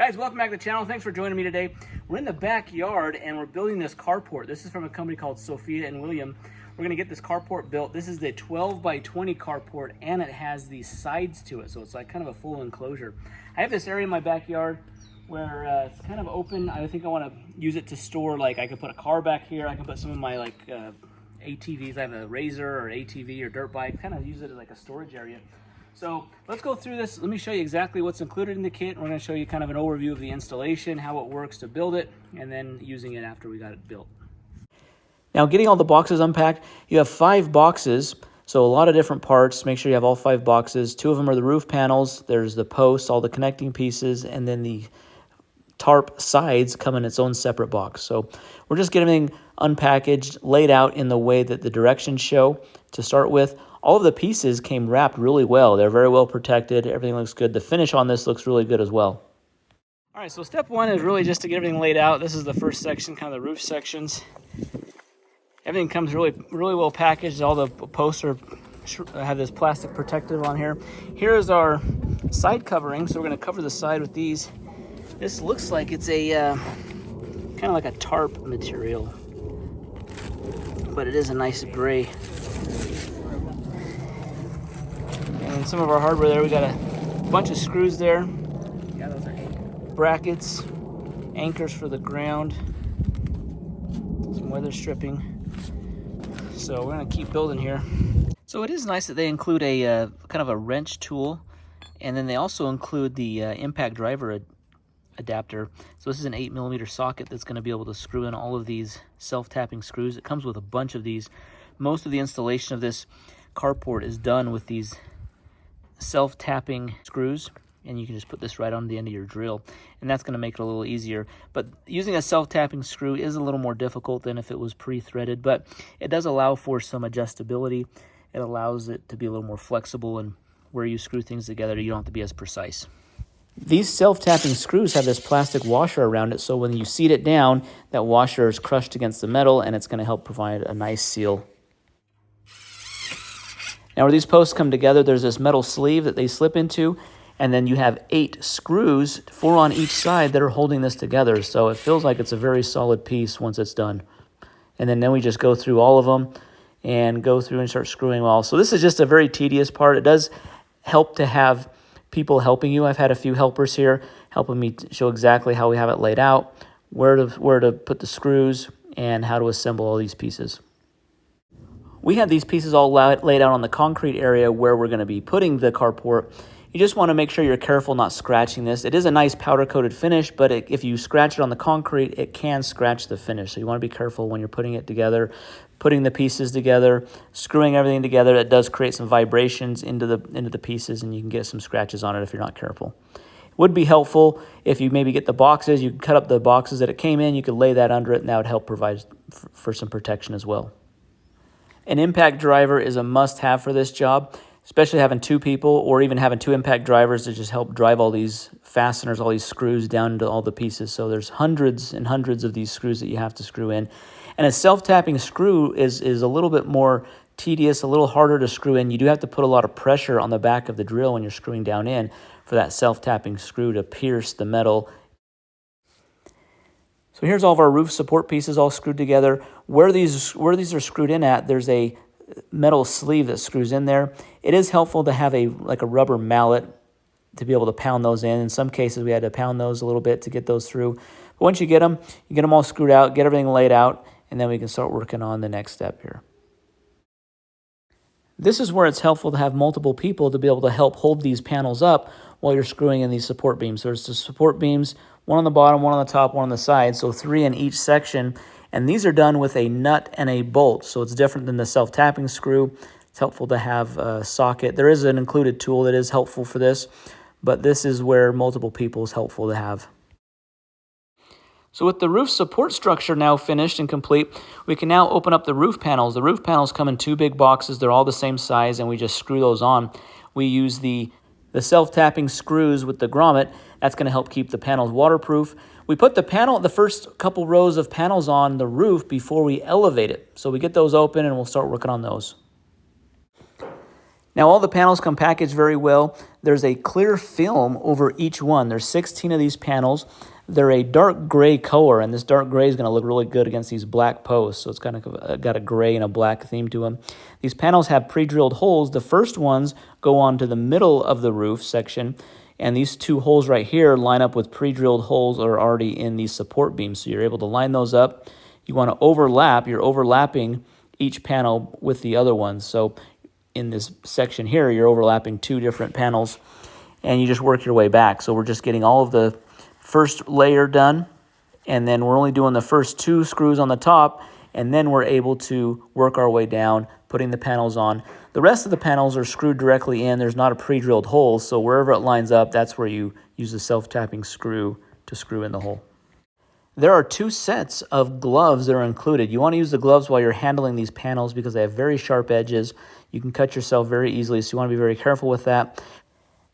Guys, welcome back to the channel. Thanks for joining me today. We're in the backyard and we're building this carport. This is from a company called Sophia and William. We're gonna get this carport built. This is the 12 by 20 carport and it has these sides to it. So it's like kind of a full enclosure. I have this area in my backyard where it's kind of open. I think I wanna use it to store, like I could put a car back here. I can put some of my ATVs. I have a Razor or ATV or dirt bike, kind of use it as like a storage area. So let's go through this. Let me show you exactly what's included in the kit. We're going to show you kind of an overview of the installation, how it works to build it, and then using it after we got it built. Now, getting all the boxes unpacked, you have 5 boxes, so a lot of different parts. Make sure you have all 5 boxes. 2 of them are the roof panels. There's the posts, all the connecting pieces, and then the tarp sides come in its own separate box. So we're just getting everything unpackaged, laid out in the way that the directions show to start with. All of the pieces came wrapped really well. They're very well protected. Everything looks good. The finish on this looks really good as well. All right, so step 1 is really just to get everything laid out. This is the first section, kind of the roof sections. Everything comes really well packaged. All the posts have this plastic protective on here. Here is our side covering. So we're going to cover the side with these. This looks like it's a kind of like a tarp material, but it is a nice gray. And some of our hardware there, we got a bunch of screws there. Yeah, those are brackets, anchors for the ground, some weather stripping. So we're gonna keep building here. So it is nice that they include a kind of a wrench tool, and then they also include the impact driver adapter. So this is an 8mm socket that's going to be able to screw in all of these self-tapping screws. It comes with a bunch of these. Most of the installation of this carport is done with these self-tapping screws, and you can just put this right on the end of your drill, and that's going to make it a little easier. But using a self-tapping screw is a little more difficult than if it was pre-threaded, but it does allow for some adjustability. It allows it to be a little more flexible, and where you screw things together, you don't have to be as precise. These self-tapping screws have this plastic washer around it, so when you seat it down, that washer is crushed against the metal, and it's going to help provide a nice seal. Now, where these posts come together, there's this metal sleeve that they slip into, and then you have 8 screws, 4 on each side, that are holding this together, so it feels like it's a very solid piece once it's done. And then we just go through all of them and go through and start screwing all. So this is just a very tedious part. It does help to have people helping you. I've had a few helpers here helping me to show exactly how we have it laid out, where to put the screws, and how to assemble all these pieces. We had these pieces all laid out on the concrete area where we're going to be putting the carport. You just want to make sure you're careful not scratching this. It is a nice powder-coated finish, but if you scratch it on the concrete, it can scratch the finish. So you want to be careful when you're putting it together, putting the pieces together, screwing everything together. It does create some vibrations into the pieces, and you can get some scratches on it if you're not careful. It would be helpful if you maybe get the boxes. You can cut up the boxes that it came in. You could lay that under it, and that would help provide for some protection as well. An impact driver is a must-have for this job, especially having 2 people or even having 2 impact drivers to just help drive all these fasteners, all these screws down into all the pieces. So there's hundreds and hundreds of these screws that you have to screw in. And a self-tapping screw is a little bit more tedious, a little harder to screw in. You do have to put a lot of pressure on the back of the drill when you're screwing down in for that self-tapping screw to pierce the metal. So here's all of our roof support pieces all screwed together. Where these are screwed in at, there's a metal sleeve that screws in there. It is helpful to have like a rubber mallet to be able to pound those in. In some cases, we had to pound those a little bit to get those through. But once you get them all screwed out, get everything laid out, and then we can start working on the next step here. This is where it's helpful to have multiple people to be able to help hold these panels up while you're screwing in these support beams. So there's the support beams, 1 on the bottom, 1 on the top, 1 on the side, so 3 in each section. And these are done with a nut and a bolt, so it's different than the self-tapping screw. It's helpful to have a socket. There is an included tool that is helpful for this, but this is where multiple people is helpful to have. So with the roof support structure now finished and complete, we can now open up the roof panels. The roof panels come in 2 big boxes. They're all the same size, and we just screw those on. We use the self-tapping screws with the grommet. That's going to help keep the panels waterproof. We put the first couple rows of panels on the roof before we elevate it. So we get those open, and we'll start working on those. Now all the panels come packaged very well. There's a clear film over each one. There's 16 of these panels. They're a dark gray color, and this dark gray is going to look really good against these black posts. So it's kind of got a gray and a black theme to them. These panels have pre-drilled holes. The first ones go on to the middle of the roof section, and these two holes right here line up with pre-drilled holes that are already in these support beams. So you're able to line those up. You want to overlap. You're overlapping each panel with the other ones. So in this section here, you're overlapping two different panels, and you just work your way back. So we're just getting all of the first layer done, and then we're only doing the first two screws on the top, and then we're able to work our way down, putting the panels on. The rest of the panels are screwed directly in. There's not a pre-drilled hole, so wherever it lines up, that's where you use the self-tapping screw to screw in the hole. There are two sets of gloves that are included. You want to use the gloves while you're handling these panels because they have very sharp edges. You can cut yourself very easily, so you want to be very careful with that.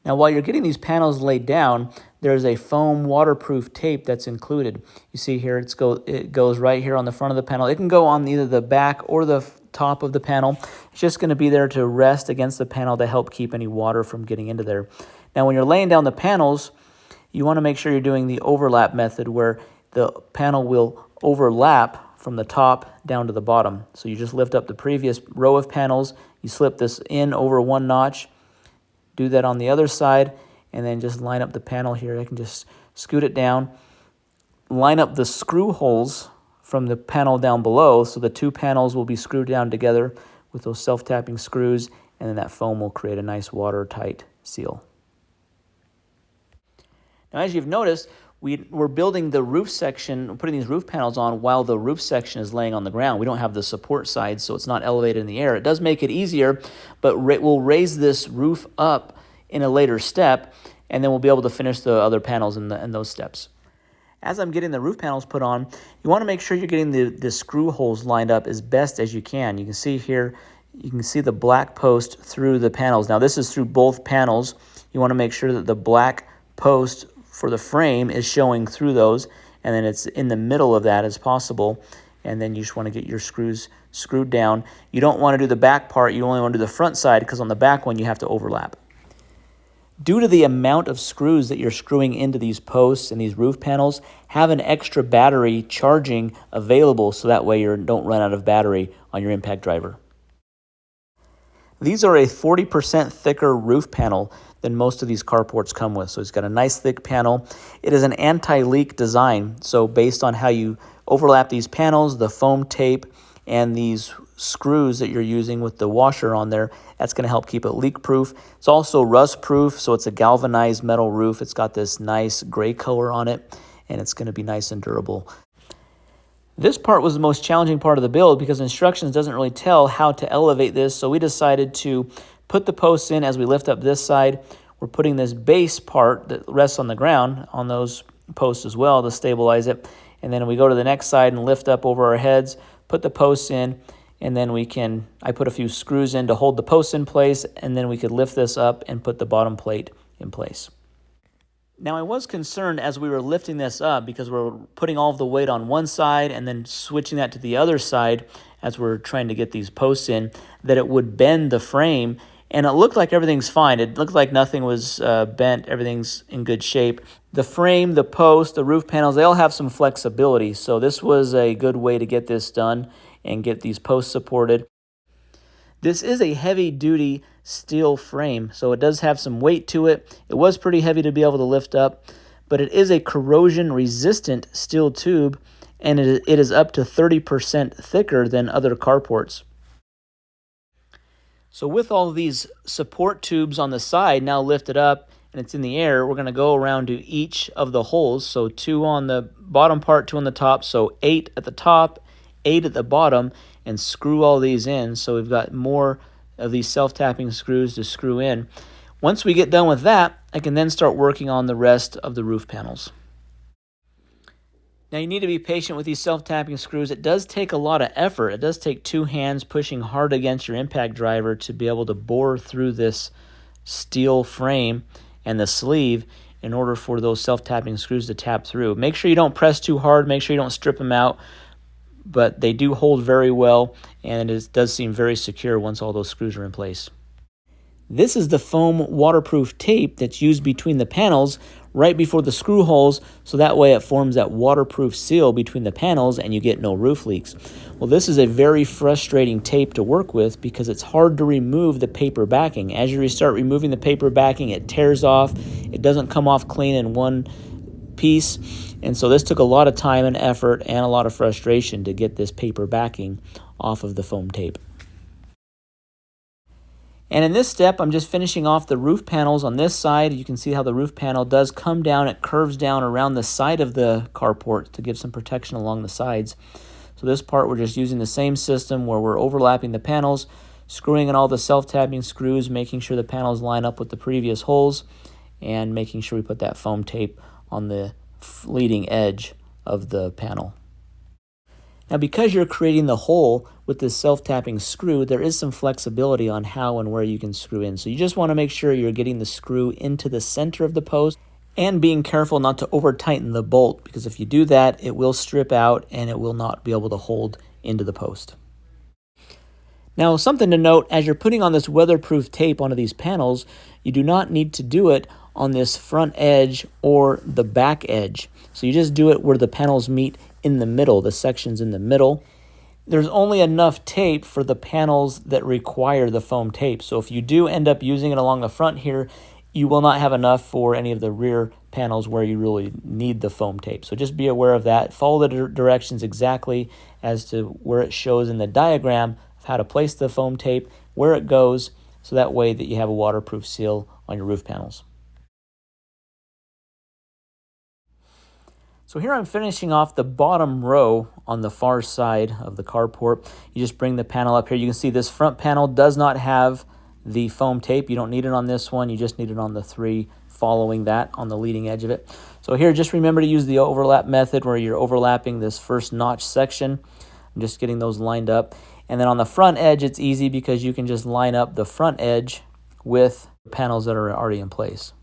Now, while you're getting these panels laid down, there's a foam waterproof tape that's included. You see here, it goes right here on the front of the panel. It can go on either the back or the top of the panel. It's just going to be there to rest against the panel to help keep any water from getting into there. Now, when you're laying down the panels, you want to make sure you're doing the overlap method where the panel will overlap from the top down to the bottom. So you just lift up the previous row of panels, you slip this in over one notch, do that on the other side, and then just line up the panel here. I can just scoot it down, line up the screw holes from the panel down below, so the two panels will be screwed down together with those self-tapping screws, and then that foam will create a nice watertight seal. Now, as you've noticed, we're building the roof section, putting these roof panels on while the roof section is laying on the ground. We don't have the support side, so it's not elevated in the air. It does make it easier, but we'll raise this roof up in a later step, and then we'll be able to finish the other panels in those steps. As I'm getting the roof panels put on, you want to make sure you're getting the screw holes lined up as best as you can. You can see here, you can see the black post through the panels. Now, this is through both panels. You want to make sure that the black post for the frame is showing through those, and then it's in the middle of that as possible, and then you just want to get your screws screwed down. You don't want to do the back part, you only want to do the front side, because on the back one you have to overlap. Due to the amount of screws that you're screwing into these posts and these roof panels, have an extra battery charging available so that way you don't run out of battery on your impact driver. These are a 40% thicker roof panel than most of these carports come with. So it's got a nice thick panel. It is an anti-leak design. So based on how you overlap these panels, the foam tape, and these screws that you're using with the washer on there, that's going to help keep it leak-proof. It's also rust-proof, so it's a galvanized metal roof. It's got this nice gray color on it, and it's going to be nice and durable. This part was the most challenging part of the build because instructions doesn't really tell how to elevate this, so we decided to put the posts in as we lift up this side. We're putting this base part that rests on the ground on those posts as well to stabilize it, and then we go to the next side and lift up over our heads, put the posts in, and then I put a few screws in to hold the posts in place, and then we could lift this up and put the bottom plate in place. Now, I was concerned as we were lifting this up because we're putting all of the weight on one side and then switching that to the other side as we're trying to get these posts in, that it would bend the frame, and it looked like everything's fine. It looked like nothing was bent. Everything's in good shape. The frame, the post, the roof panels, they all have some flexibility, so this was a good way to get this done and get these posts supported. This is a heavy-duty steel frame, so it does have some weight to it. It was pretty heavy to be able to lift up, but it is a corrosion-resistant steel tube, and it is up to 30% thicker than other carports. So with all of these support tubes on the side now lifted up and it's in the air, we're going to go around to each of the holes. So 2 on the bottom part, 2 on the top, so 8 at the top, 8 at the bottom, and screw all these in. So we've got more of these self-tapping screws to screw in. Once we get done with that, I can then start working on the rest of the roof panels. Now, you need to be patient with these self-tapping screws. It does take a lot of effort. It does take 2 hands pushing hard against your impact driver to be able to bore through this steel frame and the sleeve in order for those self-tapping screws to tap through. Make sure you don't press too hard. Make sure you don't strip them out. But they do hold very well, and it does seem very secure once all those screws are in place. This is the foam waterproof tape that's used between the panels right before the screw holes, so that way it forms that waterproof seal between the panels and you get no roof leaks. Well, this is a very frustrating tape to work with because it's hard to remove the paper backing. As you start removing the paper backing, it tears off. It doesn't come off clean in one piece, and so this took a lot of time and effort and a lot of frustration to get this paper backing off of the foam tape. And in this step, I'm just finishing off the roof panels on this side. You can see how the roof panel does come down. It curves down around the side of the carport to give some protection along the sides. So this part, we're just using the same system where we're overlapping the panels, screwing in all the self-tapping screws, making sure the panels line up with the previous holes, and making sure we put that foam tape on the leading edge of the panel. Now, because you're creating the hole with this self-tapping screw, there is some flexibility on how and where you can screw in. So you just want to make sure you're getting the screw into the center of the post and being careful not to over-tighten the bolt, because if you do that, it will strip out and it will not be able to hold into the post. Now, something to note, as you're putting on this weatherproof tape onto these panels, you do not need to do it on this front edge or the back edge. So you just do it where the panels meet in the middle, the sections in the middle. There's only enough tape for the panels that require the foam tape. So if you do end up using it along the front here, you will not have enough for any of the rear panels where you really need the foam tape. So just be aware of that. Follow the directions exactly as to where it shows in the diagram of how to place the foam tape, where it goes, so that way that you have a waterproof seal on your roof panels. So here I'm finishing off the bottom row on the far side of the carport. You just bring the panel up here. You can see this front panel does not have the foam tape. You don't need it on this one. You just need it on the three following that on the leading edge of it. So here, just remember to use the overlap method where you're overlapping this first notch section. I'm just getting those lined up. And then on the front edge, it's easy because you can just line up the front edge with the panels that are already in place.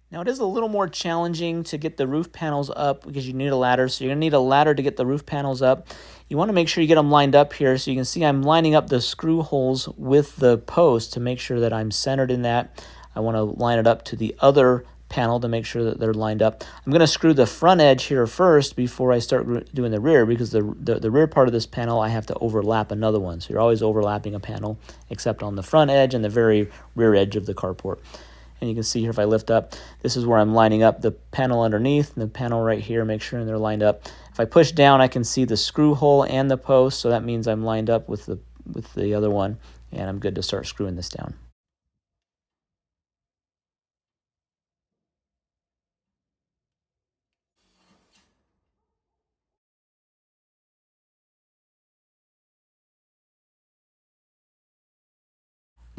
Now, it is a little more challenging to get the roof panels up because you need a ladder. So you're going to need a ladder to get the roof panels up. You want to make sure you get them lined up here. So you can see I'm lining up the screw holes with the post to make sure that I'm centered in that. I want to line it up to the other panel to make sure that they're lined up. I'm going to screw the front edge here first before I start doing the rear, because the rear part of this panel I have to overlap another one. So you're always overlapping a panel except on the front edge and the very rear edge of the carport. And you can see here if I lift up, this is where I'm lining up the panel underneath and the panel right here, make sure they're lined up. If I push down, I can see the screw hole and the post, so that means I'm lined up with the other one, and I'm good to start screwing this down.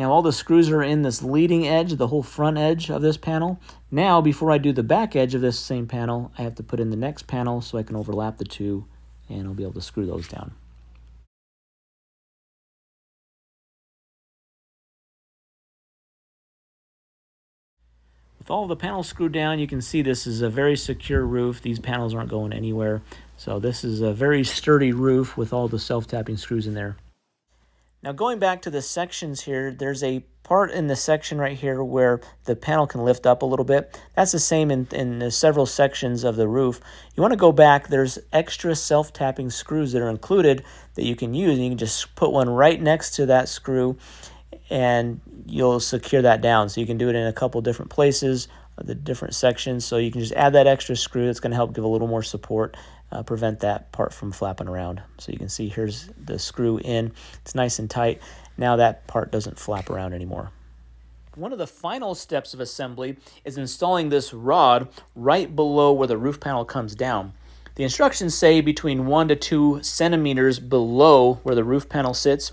Now all the screws are in this leading edge, the whole front edge of this panel. Now, before I do the back edge of this same panel, I have to put in the next panel so I can overlap the two, and I'll be able to screw those down. With all the panels screwed down, you can see this is a very secure roof. These panels aren't going anywhere. So this is a very sturdy roof with all the self-tapping screws in there. Now going back to the sections here, there's a part in the section right here where the panel can lift up a little bit. That's the same in several sections of the roof. You want to go back, there's extra self-tapping screws that are included that you can use. You can just put one right next to that screw and you'll secure that down. So you can do it in a couple different places, the different sections. So you can just add that extra screw. That's going to help give a little more support, prevent that part from flapping around. So you can see here's the screw in. It's nice and tight. Now that part doesn't flap around anymore. One of the final steps of assembly is installing this rod right below where the roof panel comes down. The instructions say between 1 to 2 centimeters below where the roof panel sits.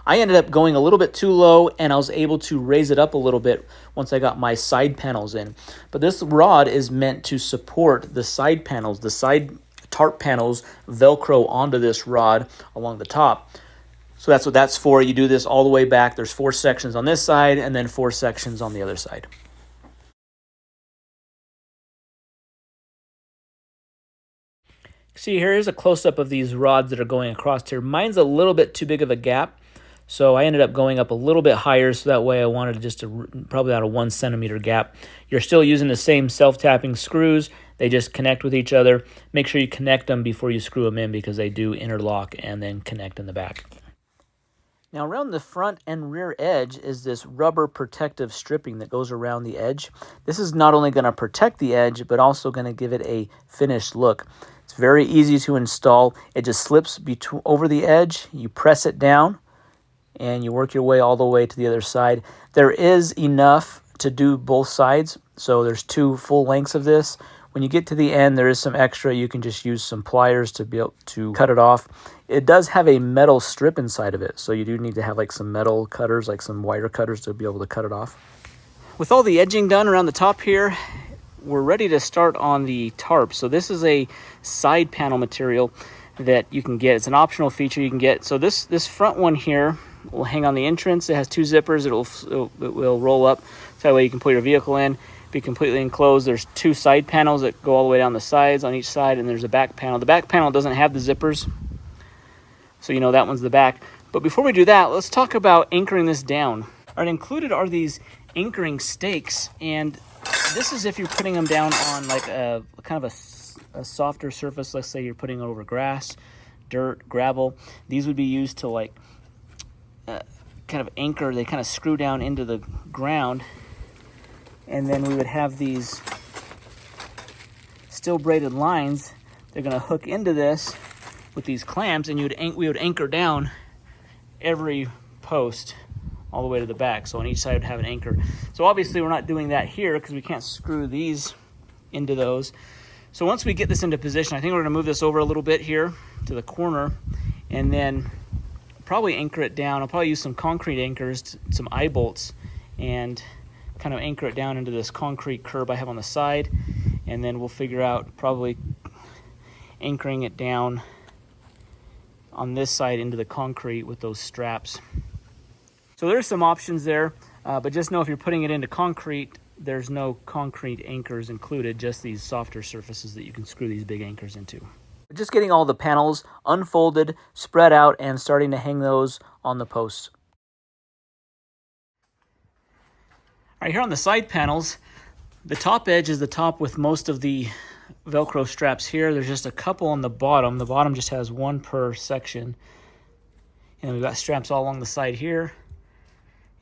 I ended up going a little bit too low, and I was able to raise it up a little bit once I got my side panels in. But this rod is meant to support the side panels. The side tarp panels Velcro onto this rod along the top. So that's what that's for. You do this all the way back. There's 4 sections on this side and then 4 sections on the other side. See, here is a close-up of these rods that are going across here. Mine's a little bit too big of a gap. So I ended up going up a little bit higher, so that way I wanted just to probably about a 1 centimeter gap. You're still using the same self-tapping screws. They just connect with each other. Make sure you connect them before you screw them in because they do interlock and then connect in the back. Now around the front and rear edge is this rubber protective stripping that goes around the edge. This is not only going to protect the edge, but also going to give it a finished look. It's very easy to install. It just slips over the edge. You press it down and you work your way all the way to the other side. There is enough to do both sides, so there's 2 full lengths of this. When you get to the end, there is some extra. You can just use some pliers to be able to cut it off. It does have a metal strip inside of it, so you do need to have like some metal cutters, like some wire cutters to be able to cut it off. With all the edging done around the top here, we're ready to start on the tarp. So this is a side panel material that you can get. It's an optional feature you can get. So this front one here will hang on the entrance. It has 2 zippers. It will roll up, so that way you can put your vehicle in. Be completely enclosed. There's 2 side panels that go all the way down the sides on each side, and there's a back panel. The back panel doesn't have the zippers, so you know that one's the back. But before we do that, let's talk about anchoring this down. All right, included are these anchoring stakes, and this is if you're putting them down on like a kind of a softer surface. Let's say you're putting it over grass, dirt, gravel. These would be used to like kind of anchor. They kind of screw down into the ground. And then we would have these steel braided lines. They're going to hook into this with these clamps, and we would anchor down every post all the way to the back. So on each side would have an anchor. So obviously we're not doing that here because we can't screw these into those. So once we get this into position, I think we're going to move this over a little bit here to the corner, and then probably anchor it down. I'll probably use some concrete anchors, some eye bolts, and kind of anchor it down into this concrete curb I have on the side, and then we'll figure out probably anchoring it down on this side into the concrete with those straps. So there's some options there, but just know if you're putting it into concrete, there's no concrete anchors included, just these softer surfaces that you can screw these big anchors into. Just getting all the panels unfolded, spread out, and starting to hang those on the posts. All right, here on the side panels, the top edge is the top with most of the Velcro straps here. There's just a couple on the bottom. The bottom just has 1 per section. And we've got straps all along the side here.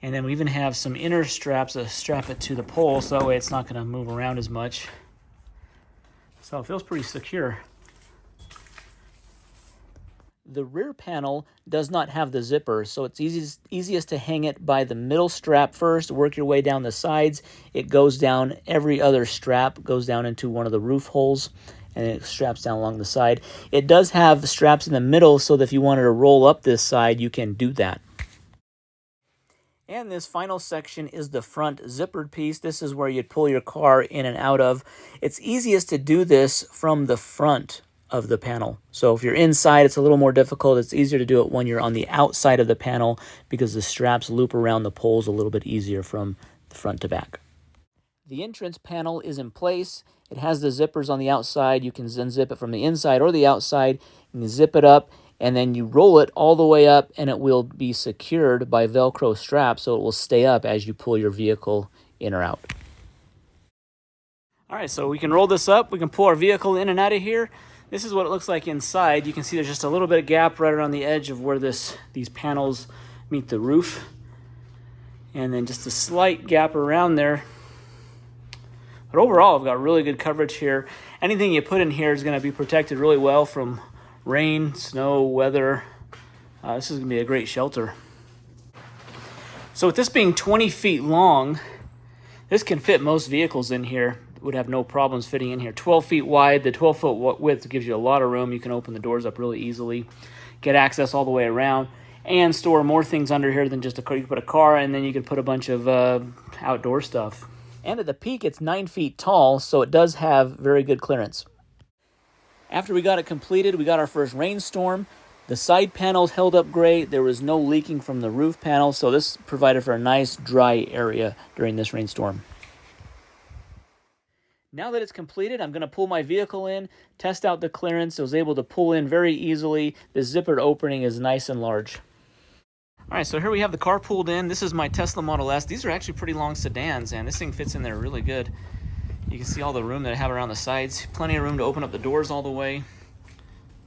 And then we even have some inner straps that strap it to the pole, so that way it's not going to move around as much. So it feels pretty secure. The rear panel does not have the zipper, so it's easiest to hang it by the middle strap first, work your way down the sides. It goes down, every other strap goes down into one of the roof holes, and it straps down along the side. It does have the straps in the middle, so that if you wanted to roll up this side, you can do that. And this final section is the front zippered piece. This is where you'd pull your car in and out of. It's easiest to do this from the front of the panel. So if you're inside, it's a little more difficult. It's easier to do it when you're on the outside of the panel because the straps loop around the poles a little bit easier from the front to back. The entrance panel is in place. It has the zippers on the outside. You can unzip it from the inside or the outside. You can zip it up, and then you roll it all the way up, and it will be secured by Velcro straps, so it will stay up as you pull your vehicle in or out. All right, so we can roll this up. We can pull our vehicle in and out of here. This is what it looks like inside. You can see there's just a little bit of gap right around the edge of where these panels meet the roof. And then just a slight gap around there. But overall, I've got really good coverage here. Anything you put in here is going to be protected really well from rain, snow, weather. This is going to be a great shelter. So with this being 20 feet long, this can fit most vehicles in here. Would have no problems fitting in here. 12 feet wide, the 12-foot width gives you a lot of room. You can open the doors up really easily, get access all the way around, and store more things under here than just a car. You can put a car, and then you can put a bunch of outdoor stuff. And at the peak, it's 9 feet tall, so it does have very good clearance. After we got it completed, we got our first rainstorm. The side panels held up great. There was no leaking from the roof panel, so this provided for a nice dry area during this rainstorm. Now that it's completed, I'm going to pull my vehicle in, test out the clearance. I was able to pull in very easily. The zippered opening is nice and large. All right, so here we have the car pulled in. This is my Tesla Model S. These are actually pretty long sedans, and this thing fits in there really good. You can see all the room that I have around the sides. Plenty of room to open up the doors all the way.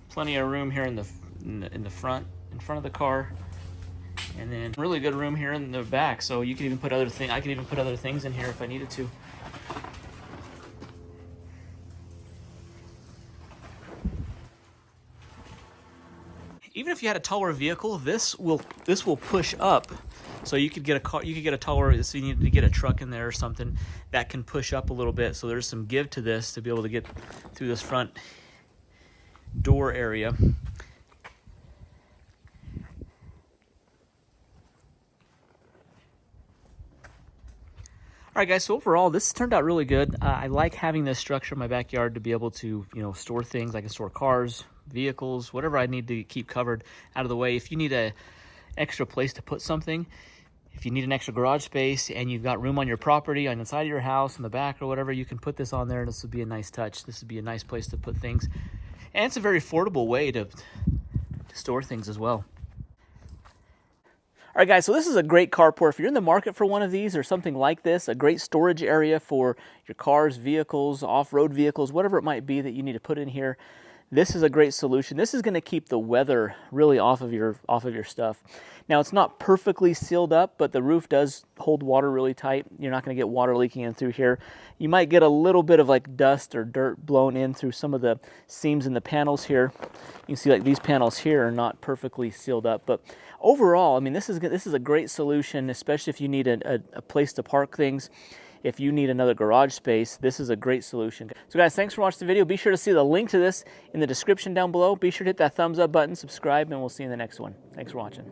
Plenty of room here in the front of the car, and then really good room here in the back. So you can even put other things. I can even put other things in here if I needed to. Even if you had a taller vehicle, this will push up, so you could get a car. You could get a taller. So you need to get a truck in there or something that can push up a little bit. So there's some give to this to be able to get through this front door area. All right, guys, so overall, this turned out really good. I like having this structure in my backyard to be able to, store things. I can store cars, vehicles, whatever I need to keep covered out of the way. If you need an extra place to put something, if you need an extra garage space and you've got room on your property, on the side of your house, in the back or whatever, you can put this on there, and this would be a nice touch. This would be a nice place to put things. And it's a very affordable way to store things as well. All right, guys, so this is a great carport. If you're in the market for one of these or something like this, a great storage area for your cars, vehicles, off-road vehicles, whatever it might be that you need to put in here, this is a great solution. This is going to keep the weather really off of your stuff. Now, it's not perfectly sealed up, but the roof does hold water really tight. You're not going to get water leaking in through here. You might get a little bit of like dust or dirt blown in through some of the seams in the panels here. You can see like these panels here are not perfectly sealed up, but overall, I mean, this is a great solution, especially if you need a place to park things. If you need another garage space, this is a great solution. So guys, thanks for watching the video. Be sure to see the link to this in the description down below. Be sure to hit that thumbs up button, subscribe, and we'll see you in the next one. Thanks for watching.